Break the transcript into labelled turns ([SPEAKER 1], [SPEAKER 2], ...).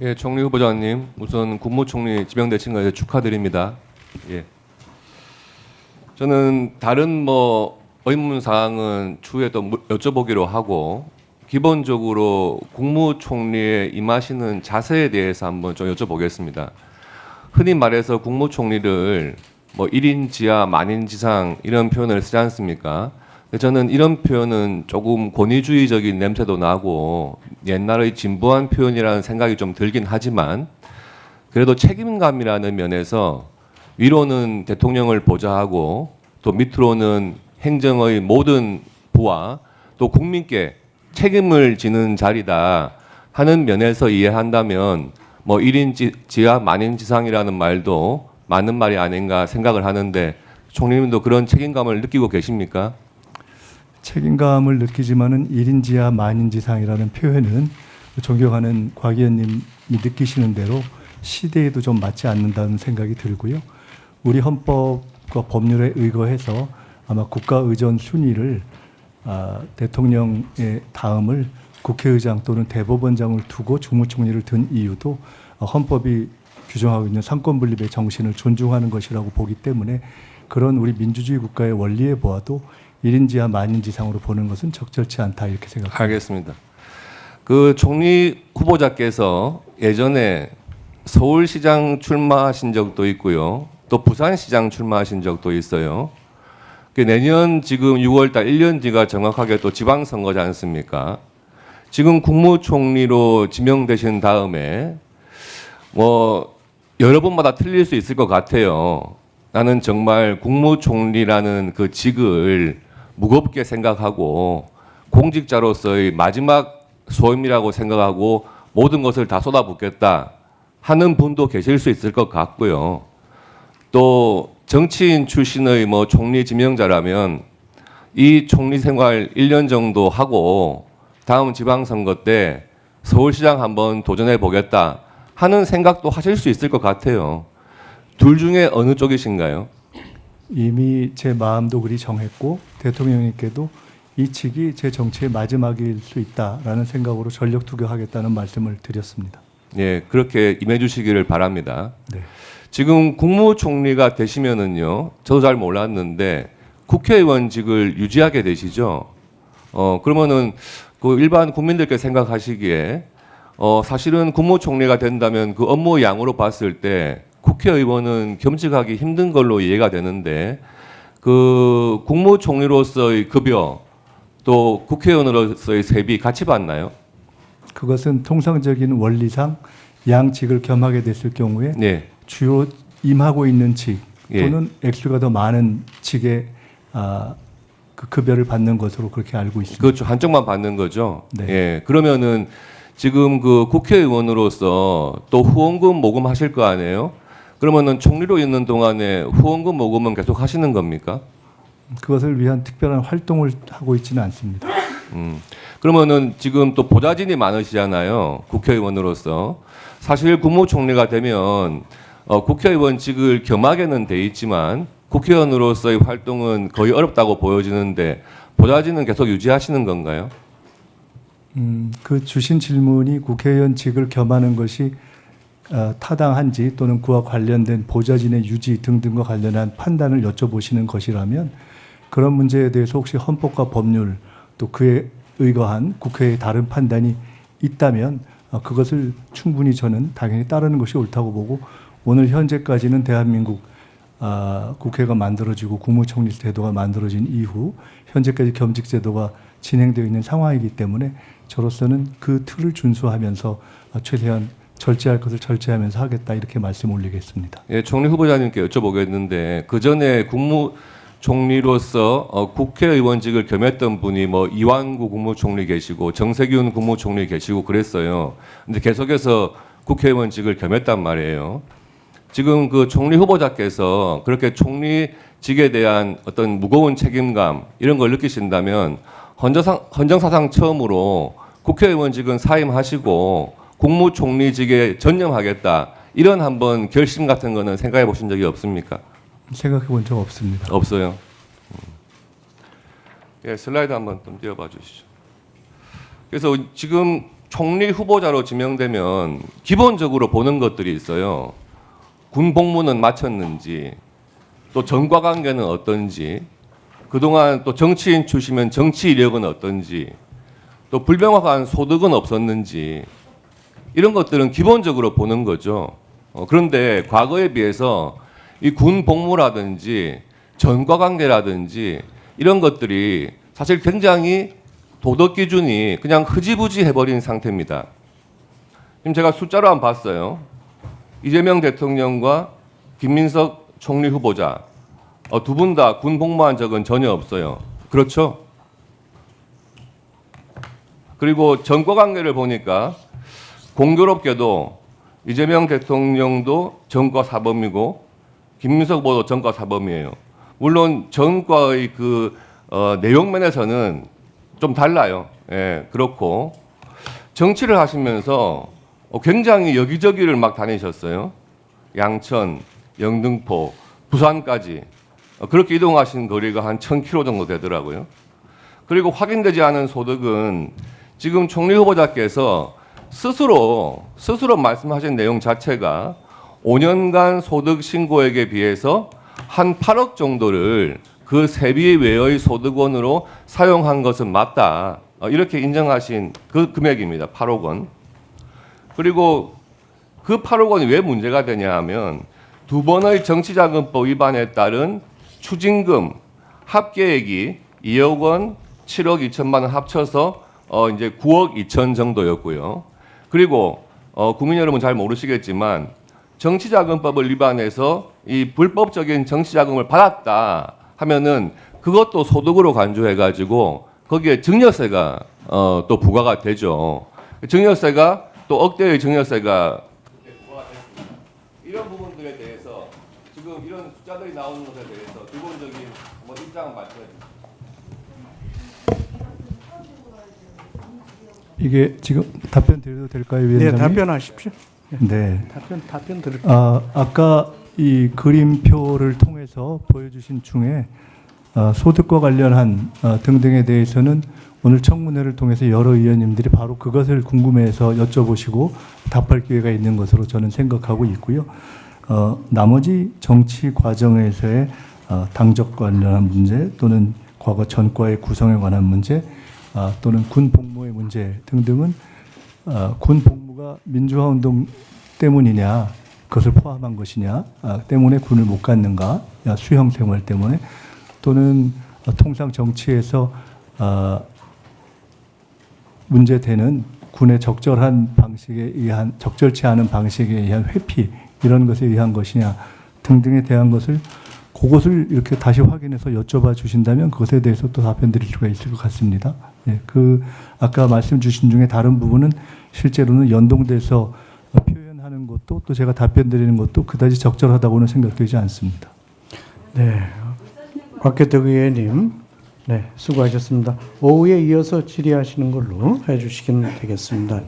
[SPEAKER 1] 예, 총리 후보자님, 우선 국무총리 지명되신 것에 축하드립니다. 예. 저는 다른 의문 사항은 추후에 또 여쭤보기로 하고 기본적으로 국무총리에 임하시는 자세에 대해서 한번 좀 여쭤보겠습니다. 흔히 말해서 국무총리를 1인 지하 만인 지상 이런 표현을 쓰지 않습니까? 근데 저는 이런 표현은 조금 권위주의적인 냄새도 나고 옛날의 진부한 표현이라는 생각이 좀 들긴 하지만 그래도 책임감이라는 면에서 위로는 대통령을 보좌하고 또 밑으로는 행정의 모든 부와 또 국민께 책임을 지는 자리다 하는 면에서 이해한다면 1인 지하 만인 지상이라는 말도 맞는 말이 아닌가 생각을 하는데 총리님도 그런 책임감을 느끼고 계십니까?
[SPEAKER 2] 책임감을 느끼지만은 1인 지하 만인 지상이라는 표현은 존경하는 곽 의원님이 느끼시는 대로 시대에도 좀 맞지 않는다는 생각이 들고요. 우리 헌법과 법률에 의거해서 아마 국가 의전 순위를 대통령의 다음을 국회의장 또는 대법원장을 두고 주무총리를 둔 이유도 헌법이 규정하고 있는 상권 분립의 정신을 존중하는 것이라고 보기 때문에 그런 우리 민주주의 국가의 원리에 보아도 1인 지하 만인 지상으로 보는 것은 적절치 않다 이렇게 생각합니다.
[SPEAKER 1] 알겠습니다. 그 총리 후보자께서 예전에 서울시장 출마하신 적도 있고요. 또 부산시장 출마하신 적도 있어요. 내년 지금 6월달 1년 뒤가 정확하게 또 지방선거지 않습니까? 지금 국무총리로 지명되신 다음에 여러 번마다 틀릴 수 있을 것 같아요. 나는 정말 국무총리라는 그 직을 무겁게 생각하고 공직자로서의 마지막 소임이라고 생각하고 모든 것을 다 쏟아붓겠다 하는 분도 계실 수 있을 것 같고요. 또 정치인 출신의 총리 지명자라면 이 총리 생활 1년 정도 하고 다음 지방선거 때 서울시장 한번 도전해 보겠다 하는 생각도 하실 수 있을 것 같아요. 둘 중에 어느 쪽이신가요?
[SPEAKER 2] 이미 제 마음도 그리 정했고 대통령님께도 이 직이 제 정치의 마지막일 수 있다라는 생각으로 전력 투격하겠다는 말씀을 드렸습니다.
[SPEAKER 1] 예, 그렇게 임해 주시기를 바랍니다.
[SPEAKER 2] 네.
[SPEAKER 1] 지금 국무총리가 되시면은요, 저도 잘 몰랐는데 국회의원직을 유지하게 되시죠. 그러면은 그 일반 국민들께 생각하시기에 사실은 국무총리가 된다면 그 업무 양으로 봤을 때 국회의원은 겸직하기 힘든 걸로 이해가 되는데 그 국무총리로서의 급여 또 국회의원으로서의 세비 같이 받나요?
[SPEAKER 2] 그것은 통상적인 원리상 양직을 겸하게 됐을 경우에
[SPEAKER 1] 네.
[SPEAKER 2] 주요 임하고 있는 직
[SPEAKER 1] 예.
[SPEAKER 2] 또는 액수가 더 많은 직의 그 급여를 받는 것으로 그렇게 알고 있습니다.
[SPEAKER 1] 그렇죠. 한쪽만 받는 거죠.
[SPEAKER 2] 네.
[SPEAKER 1] 예. 그러면은 지금 그 국회의원으로서 또 후원금 모금하실 거 아니에요? 그러면은 총리로 있는 동안에 후원금 모금은 계속 하시는 겁니까?
[SPEAKER 2] 그것을 위한 특별한 활동을 하고 있지는 않습니다.
[SPEAKER 1] 그러면은 지금 또 보좌진이 많으시잖아요. 국회의원으로서. 사실 국무총리가 되면 국회의원직을 겸하게는 돼 있지만 국회의원으로서의 활동은 거의 어렵다고 보여지는데 보좌진은 계속 유지하시는 건가요?
[SPEAKER 2] 그 주신 질문이 국회의원직을 겸하는 것이 타당한지 또는 그와 관련된 보좌진의 유지 등등과 관련한 판단을 여쭤보시는 것이라면 그런 문제에 대해서 혹시 헌법과 법률 또 그에 의거한 국회의 다른 판단이 있다면 그것을 충분히 저는 당연히 따르는 것이 옳다고 보고 오늘 현재까지는 대한민국 국회가 만들어지고 국무총리 제도가 만들어진 이후 현재까지 겸직 제도가 진행되어 있는 상황이기 때문에 저로서는 그 틀을 준수하면서 최대한 절제할 것을 절제하면서 하겠다 이렇게 말씀 올리겠습니다.
[SPEAKER 1] 예, 총리 후보자님께 여쭤보겠는데 그 전에 국무총리로서 국회의원직을 겸했던 분이 이완구 국무총리 계시고 정세균 국무총리 계시고 그랬어요. 근데 계속해서 국회의원직을 겸했단 말이에요. 지금 그 총리 후보자께서 그렇게 총리직에 대한 어떤 무거운 책임감 이런 걸 느끼신다면 헌정사상 처음으로 국회의원직은 사임하시고 국무총리직에 전념하겠다 이런 한번 결심 같은 거는 생각해 보신 적이 없습니까?
[SPEAKER 2] 생각해 본 적 없습니다.
[SPEAKER 1] 없어요. 예, 슬라이드 한번 좀 띄워봐 주시죠. 그래서 지금 총리 후보자로 지명되면 기본적으로 보는 것들이 있어요. 군 복무는 마쳤는지, 또 전과 관계는 어떤지, 그동안 또 정치인 출신이면 정치 이력은 어떤지, 또 불명확한 소득은 없었는지, 이런 것들은 기본적으로 보는 거죠. 그런데 과거에 비해서 이 군 복무라든지 전과 관계라든지 이런 것들이 사실 굉장히 도덕 기준이 그냥 흐지부지 해버린 상태입니다. 지금 제가 숫자로 한번 봤어요. 이재명 대통령과 김민석 총리 후보자 두 분 다 군 복무한 적은 전혀 없어요. 그렇죠? 그리고 전과 관계를 보니까 공교롭게도 이재명 대통령도 전과 사범이고 김민석 후보도 전과 사범이에요. 물론 전과의 그 내용면에서는 좀 달라요. 예, 그렇고 정치를 하시면서 굉장히 여기저기를 막 다니셨어요. 양천, 영등포, 부산까지 그렇게 이동하신 거리가 한 1000km 정도 되더라고요. 그리고 확인되지 않은 소득은 지금 총리 후보자께서 스스로 말씀하신 내용 자체가 5년간 소득 신고액에 비해서 한 8억 정도를 그 세비 외의 소득원으로 사용한 것은 맞다. 이렇게 인정하신 그 금액입니다. 8억 원. 그리고 그 8억 원이 왜 문제가 되냐 하면 두 번의 정치자금법 위반에 따른 추징금 합계액이 2억 원, 7억 2천만 원 합쳐서 이제 9억 2천 정도였고요. 그리고 국민 여러분 잘 모르시겠지만 정치자금법을 위반해서 이 불법적인 정치자금을 받았다 하면은 그것도 소득으로 간주해가지고 거기에 증여세가 또 부과가 되죠. 증여세가 또 억대의 증여세가 부과됐습니다. 이런 부분들에 대해서 지금 이런 숫자들이 나오는 것에 대해서 기본적인 입장을 말씀해 주세요.
[SPEAKER 2] 이게 지금 답변 드려도 될까요, 위원장님?
[SPEAKER 3] 네, 답변하십시오.
[SPEAKER 2] 네.
[SPEAKER 3] 답변 드릴게요.
[SPEAKER 2] 아까 이 그림표를 통해서 보여주신 중에 소득과 관련한 등등에 대해서는 오늘 청문회를 통해서 여러 의원님들이 바로 그것을 궁금해해서 여쭤보시고 답할 기회가 있는 것으로 저는 생각하고 있고요. 나머지 정치 과정에서의 당적 관련한 문제 또는 과거 전과의 구성에 관한 문제 또는 군 복무의 문제 등등은 군 복무가 민주화 운동 때문이냐 그것을 포함한 것이냐 때문에 군을 못 갔는가 수형 생활 때문에 또는 통상 정치에서 문제되는 군의 적절한 방식에 의한 적절치 않은 방식에 의한 회피 이런 것에 의한 것이냐 등등에 대한 것을 그것을 이렇게 다시 확인해서 여쭤봐 주신다면 그것에 대해서 또 답변 드릴 수가 있을 것 같습니다. 예, 그 아까 말씀 주신 중에 다른 부분은 실제로는 연동돼서 표현하는 것도 또 제가 답변 드리는 것도 그다지 적절하다고는 생각되지 않습니다.
[SPEAKER 3] 네, 곽혜택 의원님, 네, 수고하셨습니다. 오후에 이어서 질의하시는 걸로 해주시면 되겠습니다.